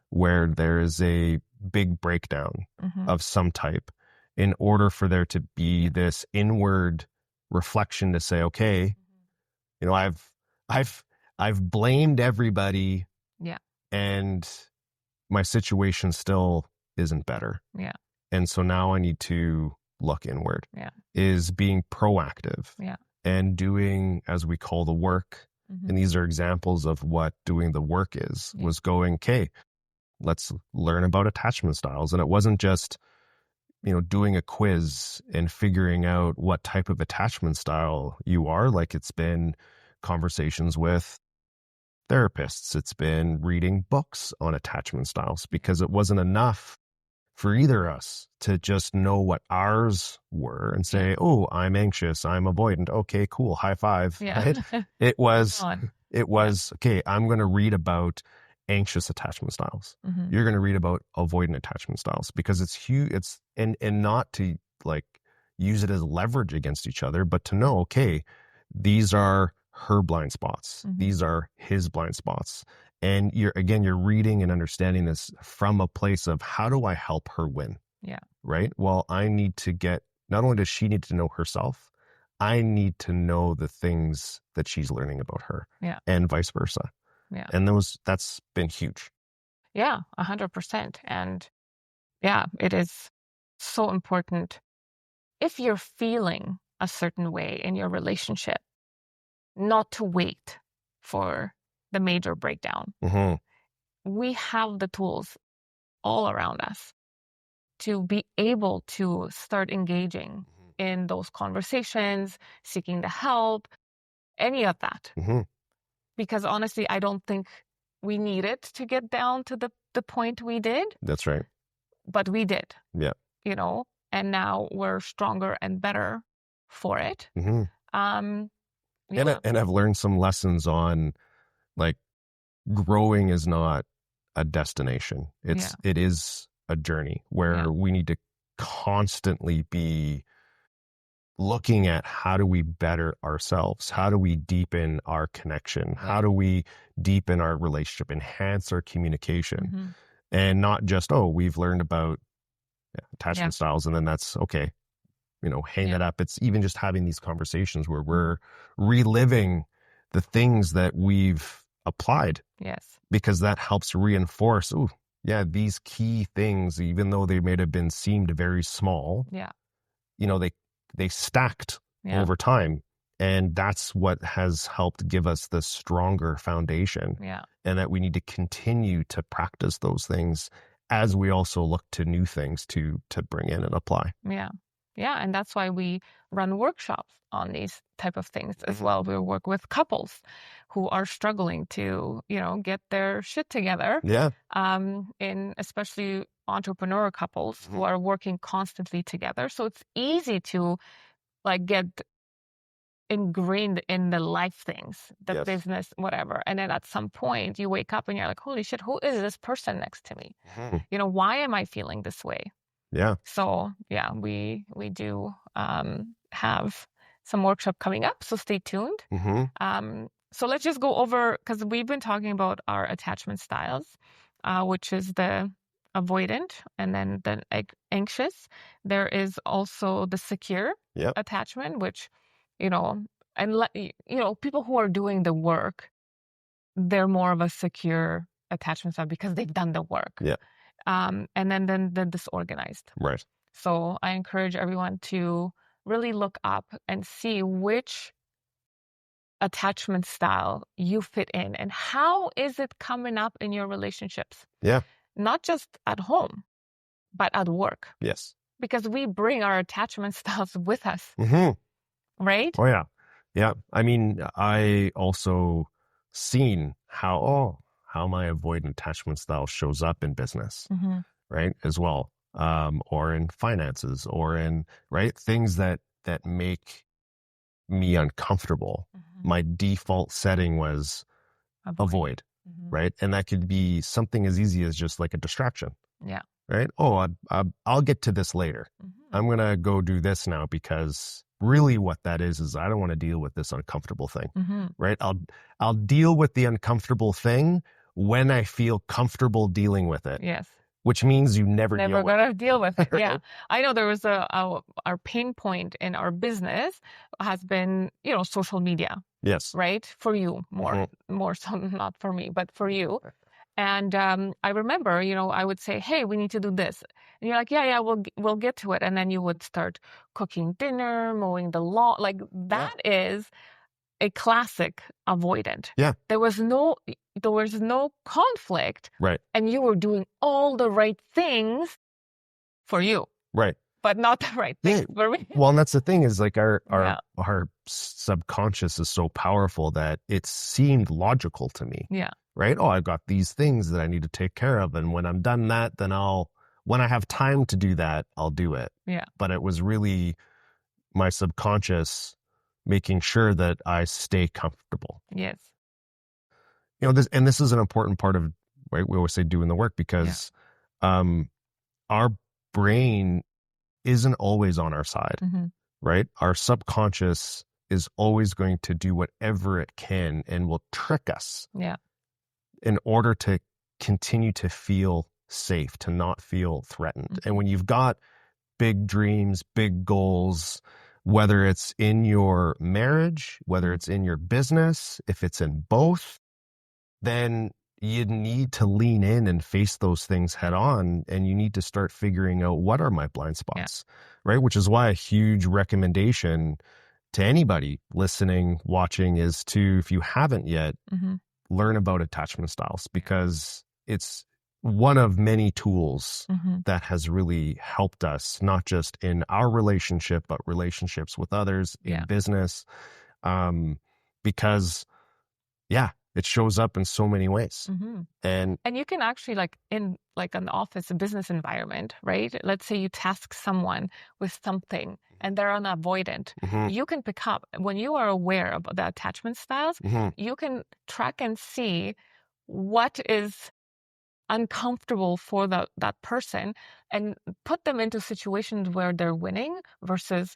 where there is a big breakdown of some type in order for there to be this inward reflection to say, okay, I've blamed everybody and my situation still isn't better. And so now I need to look inward. Is being proactive and doing, as we call, the work. And these are examples of what doing the work is, was going, okay, let's learn about attachment styles. And it wasn't just, doing a quiz and figuring out what type of attachment style you are. Like, it's been conversations with therapists. It's been reading books on attachment styles, because it wasn't enough for either of us to just know what ours were and say, oh, I'm anxious, I'm avoidant. Okay, cool. High five. Right? It was, okay, I'm going to read about anxious attachment styles. You're going to read about avoidant attachment styles, because it's huge. And not to like use it as leverage against each other, but to know, okay, these are her blind spots. These are his blind spots. And you're reading and understanding this from a place of, how do I help her win? Yeah. Right? Well, I need to not only does she need to know herself, I need to know the things that she's learning about her. Yeah. And vice versa. Yeah. And that's been huge. Yeah, 100%. And yeah, it is so important. If you're feeling a certain way in your relationship, not to wait for the major breakdown. We have the tools all around us to be able to start engaging in those conversations, seeking the help, any of that. Because honestly, I don't think we needed to get down to the point we did. That's right. But we did. Yeah. And now we're stronger and better for it. Yeah. And I've learned some lessons on, like, growing is not a destination. It is a journey where we need to constantly be looking at, how do we better ourselves? How do we deepen our connection? How do we deepen our relationship, enhance our communication? And not just, we've learned about attachment styles and then that's okay. Hang it up. It's even just having these conversations where we're reliving the things that we've applied. Yes. Because that helps reinforce, these key things, even though they may have been seemed very small. Yeah. They stacked over time. And that's what has helped give us the stronger foundation. Yeah. And that we need to continue to practice those things as we also look to new things to bring in and apply. Yeah. Yeah. And that's why we run workshops on these type of things as well. We work with couples who are struggling to, get their shit together. Yeah. In especially entrepreneur couples who are working constantly together. So it's easy to get ingrained in the life things, the business, whatever. And then at some point you wake up and you're like, holy shit, who is this person next to me? Why am I feeling this way? Yeah. So yeah, we do have some workshop coming up, so stay tuned. So let's just go over, because we've been talking about our attachment styles, which is the avoidant and then the anxious. There is also the secure attachment, which, people who are doing the work, they're more of a secure attachment style because they've done the work. Yeah. And then the disorganized. Right. So I encourage everyone to really look up and see which attachment style you fit in and how is it coming up in your relationships. Yeah. Not just at home, but at work. Yes. Because we bring our attachment styles with us. Right? Oh, yeah. Yeah. I mean, I also seen how my avoidant attachment style shows up in business, right, as well, or in finances, or in, right, things that make me uncomfortable. My default setting was avoid, right? And that could be something as easy as just like a distraction. Yeah. Right? I'll get to this later. I'm going to go do this now, because really what that is I don't want to deal with this uncomfortable thing, right? I'll deal with the uncomfortable thing when I feel comfortable dealing with it. Yes. Which means you never gonna deal with it. Yeah. I know there was our pain point in our business has been, social media. Yes. Right? For you more so, not for me, but for you. And I remember, I would say, hey, we need to do this. And you're like, yeah, we'll get to it. And then you would start cooking dinner, mowing the lawn. Like that is a classic avoidant. Yeah. There was no conflict. Right. And you were doing all the right things for you. Right. but not the right things for me. Well, and that's the thing is like our subconscious is so powerful that it seemed logical to me. Yeah. Right? Oh, I've got these things that I need to take care of. And when I'm done that, then when I have time to do that, I'll do it. Yeah. But it was really my subconscious making sure that I stay comfortable. Yes. This is an important part of, right? We always say doing the work because our brain isn't always on our side, right? Our subconscious is always going to do whatever it can and will trick us in order to continue to feel safe, to not feel threatened. And when you've got big dreams, big goals, whether it's in your marriage, whether it's in your business, if it's in both, then you need to lean in and face those things head on. And you need to start figuring out, what are my blind spots, right? Which is why a huge recommendation to anybody listening, watching is to, if you haven't yet, learn about attachment styles, because it's one of many tools that has really helped us, not just in our relationship, but relationships with others, in business. Because it shows up in so many ways. And you can actually, like in like an office, a business environment, right? Let's say you task someone with something and they're an avoidant. You can pick up, when you are aware of the attachment styles, you can track and see what is uncomfortable for that person and put them into situations where they're winning versus,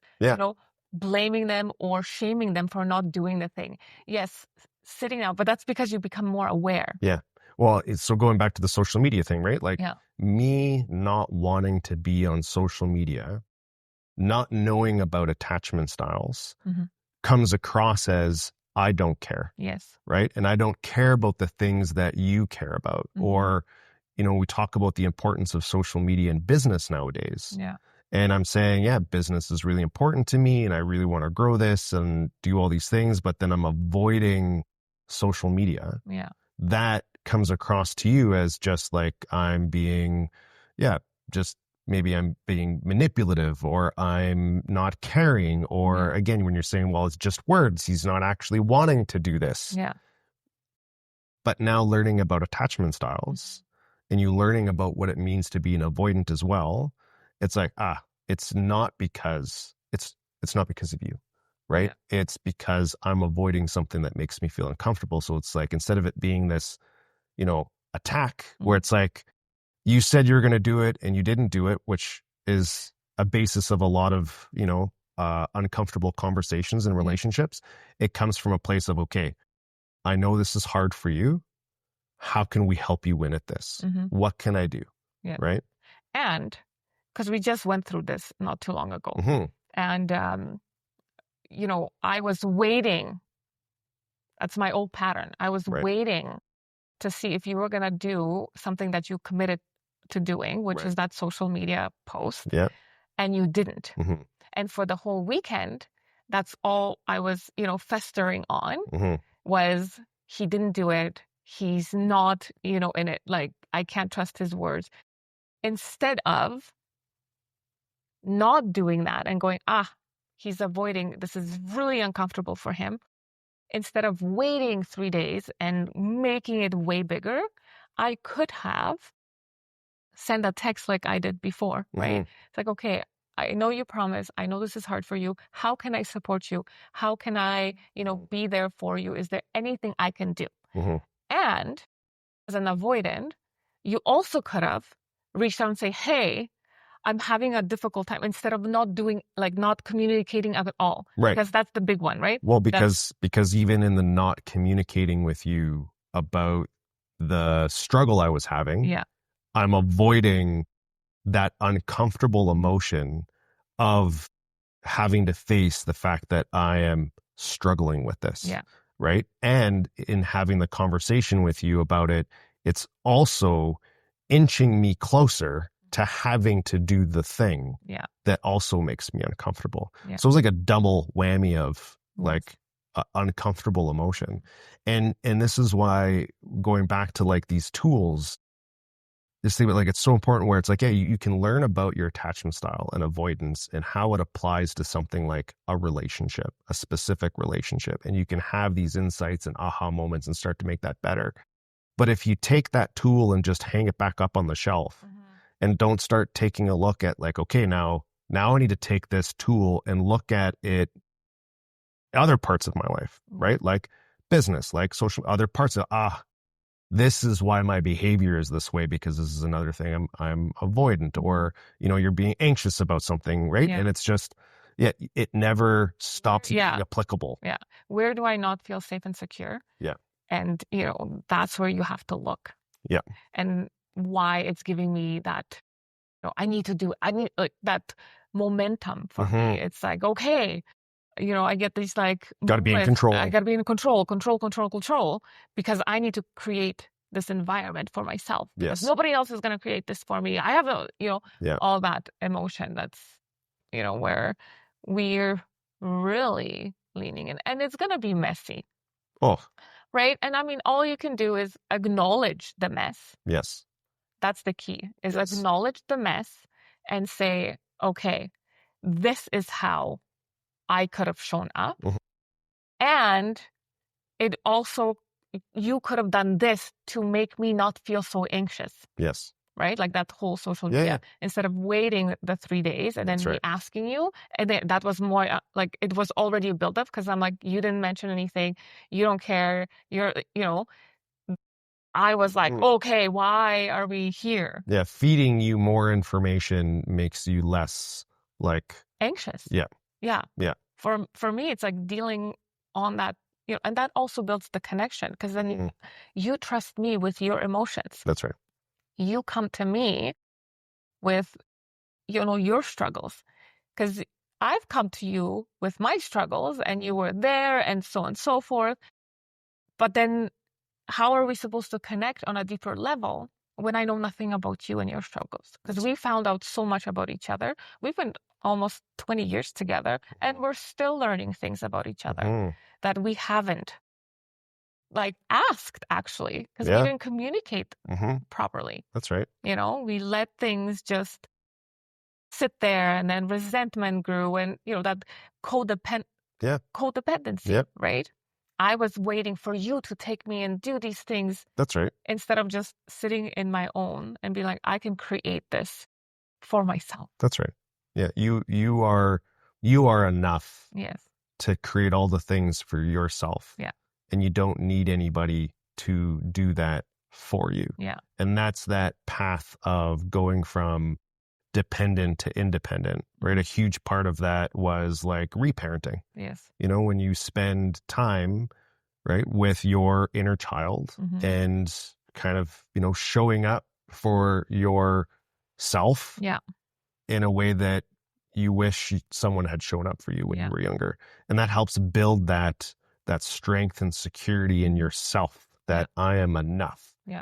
blaming them or shaming them for not doing the thing. Yes, sitting out, but that's because you become more aware. Yeah. Well, so going back to the social media thing, right? Like me not wanting to be on social media, not knowing about attachment styles comes across as I don't care. Yes. Right. And I don't care about the things that you care about. Or, we talk about the importance of social media in business nowadays. Yeah. And I'm saying, business is really important to me and I really want to grow this and do all these things, but then I'm avoiding social media. Yeah. That comes across to you as just like I'm being, just maybe I'm being manipulative, or I'm not caring, or again, when you're saying, well, it's just words, he's not actually wanting to do this. Yeah. But now learning about attachment styles and you learning about what it means to be an avoidant as well, it's like, it's not because of you, right? Yeah. It's because I'm avoiding something that makes me feel uncomfortable. So it's like, instead of it being this, attack where it's like, you said you were going to do it and you didn't do it, which is a basis of a lot of, uncomfortable conversations and relationships. It comes from a place of, okay, I know this is hard for you. How can we help you win at this? What can I do? Yeah. Right. And because we just went through this not too long ago. And, I was waiting. That's my old pattern. I was waiting to see if you were going to do something that you committed to doing, which is that social media post. Yeah. And you didn't. And for the whole weekend, that's all I was, festering on was he didn't do it. He's not, in it. Like, I can't trust his words. Instead of not doing that and going, he's avoiding, this is really uncomfortable for him. Instead of waiting 3 days and making it way bigger, I could have sent a text like I did before, right? It's like, okay, I know you promised. I know this is hard for you. How can I support you? How can I, be there for you? Is there anything I can do? And as an avoidant, you also could have reached out and say, hey, I'm having a difficult time, instead of not doing, like not communicating at all. Right. Because that's the big one, right? Well, because even in the not communicating with you about the struggle I was having, I'm avoiding that uncomfortable emotion of having to face the fact that I am struggling with this. Yeah. Right. And in having the conversation with you about it, it's also inching me closer to having to do the thing that also makes me uncomfortable. Yeah. So it's like a double whammy of like uncomfortable emotion. And this is why, going back to like these tools, this thing, like, it's so important where it's like, yeah, you can learn about your attachment style and avoidance and how it applies to something like a relationship, a specific relationship. And you can have these insights and aha moments and start to make that better. But if you take that tool and just hang it back up on the shelf and don't start taking a look at like, okay, now I need to take this tool and look at it, other parts of my life, right? Like business, like social, other parts of, this is why my behavior is this way, because this is another thing I'm avoidant, or, you're being anxious about something, right? Yeah. And it's just, it never stops being applicable. Yeah. Where do I not feel safe and secure? Yeah. And, that's where you have to look. Yeah. And why it's giving me that, I need like that momentum for me. It's like, okay, I get these like, gotta be in control. I gotta be in control, because I need to create this environment for myself. Because nobody else is going to create this for me. I have all that emotion that's, where we're really leaning in, and it's going to be messy. Oh. Right. And I mean, all you can do is acknowledge the mess. Yes. That's the key, is acknowledge the mess and say, okay, this is how I could have shown up. And it also, you could have done this to make me not feel so anxious. Yes. Right? Like that whole social media. Instead of waiting the 3 days and then me asking you. And then that was more like, it was already a buildup, because I'm like, you didn't mention anything. You don't care. You're, I was like, okay, why are we here? Yeah. Feeding you more information makes you less like anxious. Yeah. Yeah. Yeah. For me, it's like dealing on that, and that also builds the connection, because then you trust me with your emotions. That's right. You come to me with, your struggles, because I've come to you with my struggles and you were there and so on and so forth. But then how are we supposed to connect on a deeper level when I know nothing about you and your struggles? Because we found out so much about each other. We've been almost 20 years together, and we're still learning things about each other that we haven't like asked, actually, because we didn't communicate properly. That's right. We let things just sit there, and then resentment grew, and that codependency, right? I was waiting for you to take me and do these things. That's right. Instead of just sitting in my own and be like, I can create this for myself. That's right. Yeah. You are enough. Yes. To create all the things for yourself. Yeah. And you don't need anybody to do that for you. Yeah. And that's that path of going from dependent to independent, right? A huge part of that was like reparenting. Yes. When you spend time, right, with your inner child and kind of, showing up for yourself in a way that you wish someone had shown up for you when you were younger. And that helps build that strength and security in yourself, that I am enough. Yeah.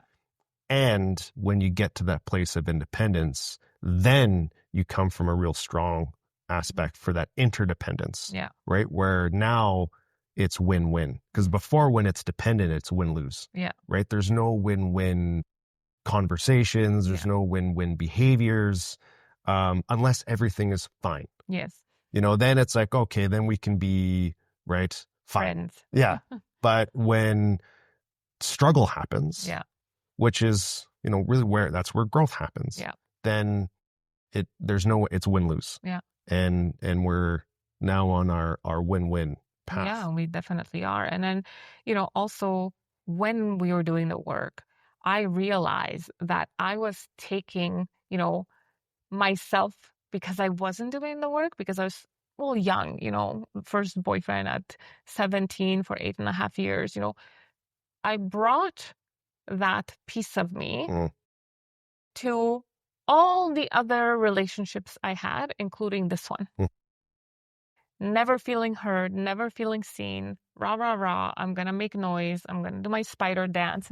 And when you get to that place of independence, then you come from a real strong aspect for that interdependence. Yeah. Right? Where now it's win-win. Because before, when it's dependent, it's win-lose. Yeah. Right? There's no win-win conversations. There's no win-win behaviors. Unless everything is fine. Yes. Then it's like, okay, then we can be, right, fine. Friends. Yeah. But when struggle happens, which is, really that's where growth happens. Yeah. Then it's win-lose. Yeah. And we're now on our win-win path. Yeah, we definitely are. And then, also when we were doing the work, I realized that I was taking, myself, because I wasn't doing the work, because I was young, first boyfriend at 17 for 8.5 years, I brought that piece of me to all the other relationships I had, including this one. Never feeling heard, never feeling seen, rah, rah, rah, I'm going to make noise, I'm going to do my spider dance,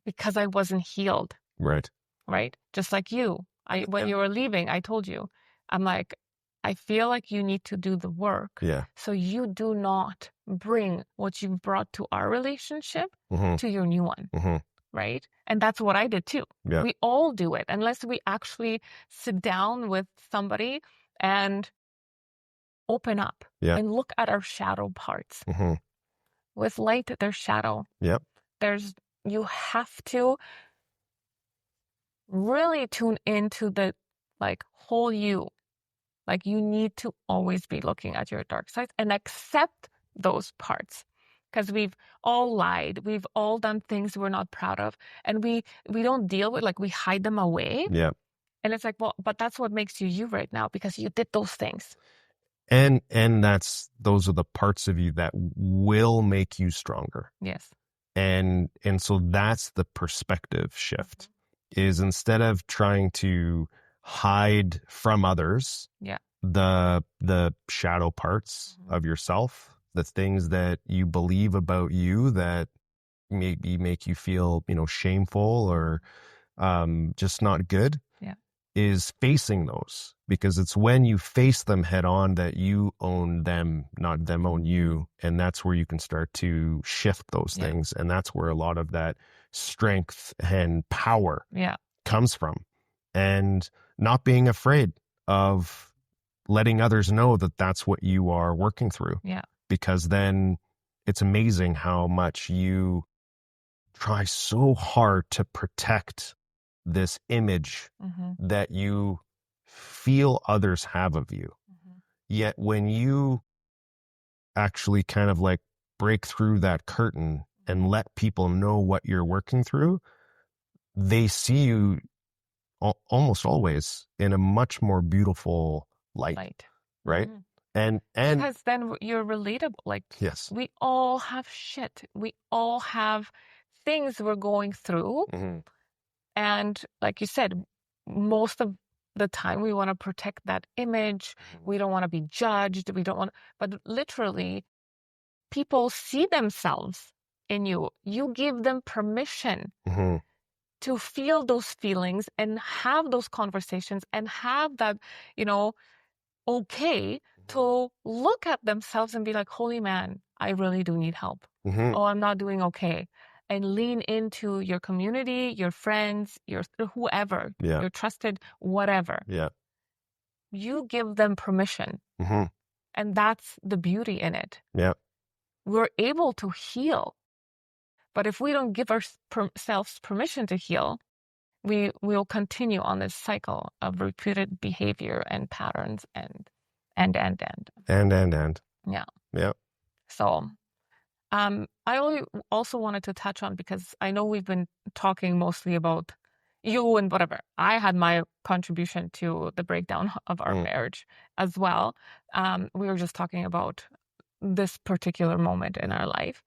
because I wasn't healed. Right. Right? Just like you. When you were leaving, I told you, I'm like, I feel like you need to do the work. Yeah. So you do not bring what you've brought to our relationship to your new one. right? And that's what I did too. Yeah. We all do it unless we actually sit down with somebody and open up and look at our shadow parts. Mm-hmm. With light, there's shadow. Yep. You have to really tune into the whole you. Like, you need to always be looking at your dark sides and accept those parts, because we've all lied. We've all done things we're not proud of, and we don't deal with, we hide them away. Yeah. And it's like, well, but that's what makes you right now, because you did those things. And those are the parts of you that will make you stronger. Yes. And so that's the perspective shift, is instead of trying to hide from others, the shadow parts of yourself, the things that you believe about you that maybe make you feel, shameful or just not good, is facing those, because it's when you face them head on that you own them, not them own you. And that's where you can start to shift those things. And that's where a lot of that strength and power comes from. And not being afraid of letting others know that that's what you are working through. Yeah. Because then it's amazing how much you try so hard to protect this image that you feel others have of you. Yet when you actually kind of break through that curtain and let people know what you're working through, they see you almost always in a much more beautiful light. Right? And because then you're relatable. Yes, we all have shit. We all have things we're going through. And like you said, most of the time we want to protect that image. We don't want to be judged. We don't want, but literally people see themselves in you. You give them permission to feel those feelings and have those conversations and have that, okay to look at themselves and be like, holy man, I really do need help. Oh, I'm not doing okay. And lean into your community, your friends, your whoever, your trusted whatever. Yeah. You give them permission. And that's the beauty in it. Yeah. We're able to heal. But if we don't give ourselves permission to heal, we will continue on this cycle of repeated behavior and patterns and. Yeah. Yeah. So I also wanted to touch on, because I know we've been talking mostly about you and whatever. I had my contribution to the breakdown of our marriage as well. We were just talking about this particular moment in our life.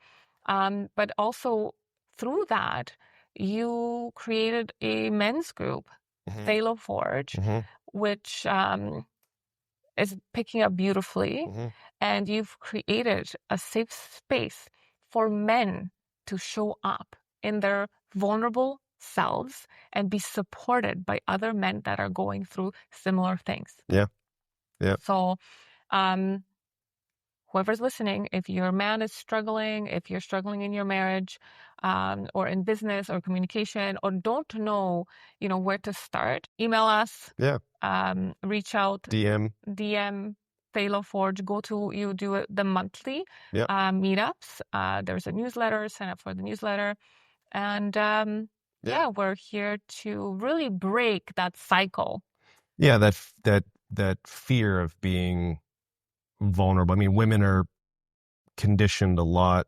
But also through that, you created a men's group, Phalo Forge, which is picking up beautifully. And you've created a safe space for men to show up in their vulnerable selves and be supported by other men that are going through similar things. Yeah. Yeah. So, whoever's listening, if your man is struggling, if you're struggling in your marriage, or in business or communication, or don't know, where to start, email us. Yeah. Reach out. DM Phalo Forge. You do the monthly meetups. There's a newsletter. Sign up for the newsletter. And we're here to really break that cycle. Yeah, that fear of being vulnerable. I mean, women are conditioned a lot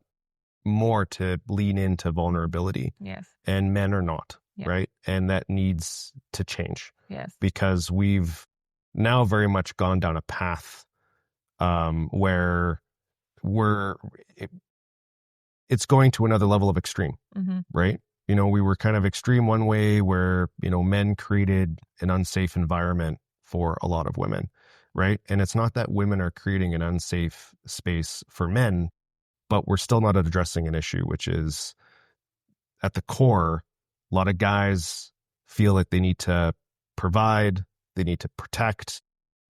more to lean into vulnerability. Yes. And men are not, right? And that needs to change. Yes. Because we've now very much gone down a path where it's going to another level of extreme, right? We were kind of extreme one way where, men created an unsafe environment for a lot of women, right? And it's not that women are creating an unsafe space for men, but we're still not addressing an issue, which is at the core, a lot of guys feel like they need to provide, they need to protect,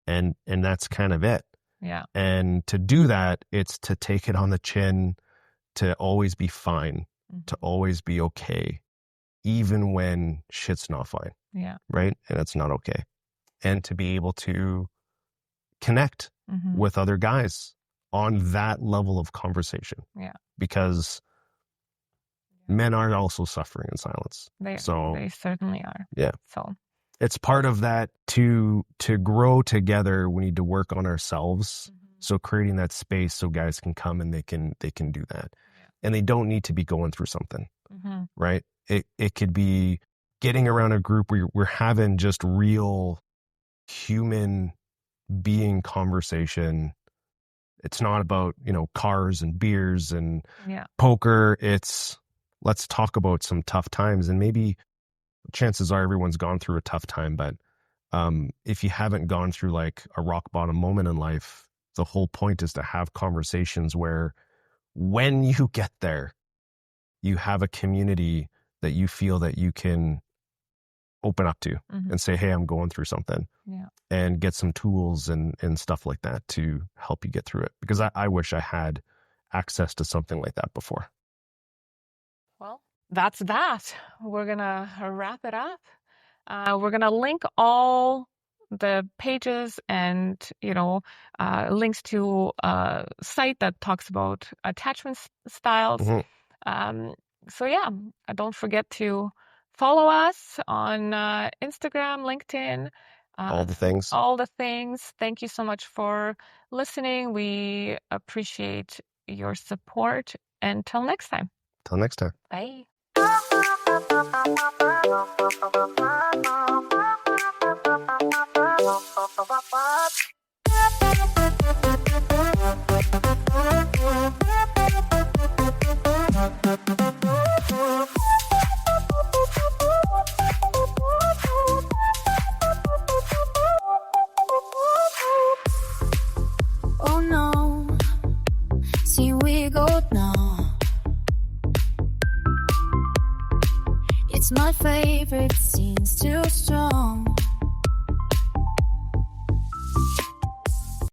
and that's kind of it. Yeah. And to do that, it's to take it on the chin, to always be fine, to always be okay. even when shit's not fine. Yeah. Right? And it's not okay. And to be able to connect with other guys on that level of conversation. Yeah. Because men are also suffering in silence. They certainly are. Yeah. So it's part of that to grow together. We need to work on ourselves. So creating that space so guys can come and they can do that. Yeah. And they don't need to be going through something, right? It could be getting around a group where we're having just real human being conversation. It's not about, cars and beers and poker. It's let's talk about some tough times. And maybe chances are everyone's gone through a tough time, but if you haven't gone through like a rock bottom moment in life, the whole point is to have conversations where when you get there, you have a community that you feel that you can open up to and say, hey, I'm going through something, and get some tools and stuff like that to help you get through it. Because I wish I had access to something like that before. Well, that's that. We're going to wrap it up. We're going to link all the pages and, links to a site that talks about attachment styles. So yeah, don't forget to follow us on Instagram, LinkedIn. All the things. All the things. Thank you so much for listening. We appreciate your support. Until next time. Till next time. Bye. Oh no, see we go now. It's my favorite, seems too strong.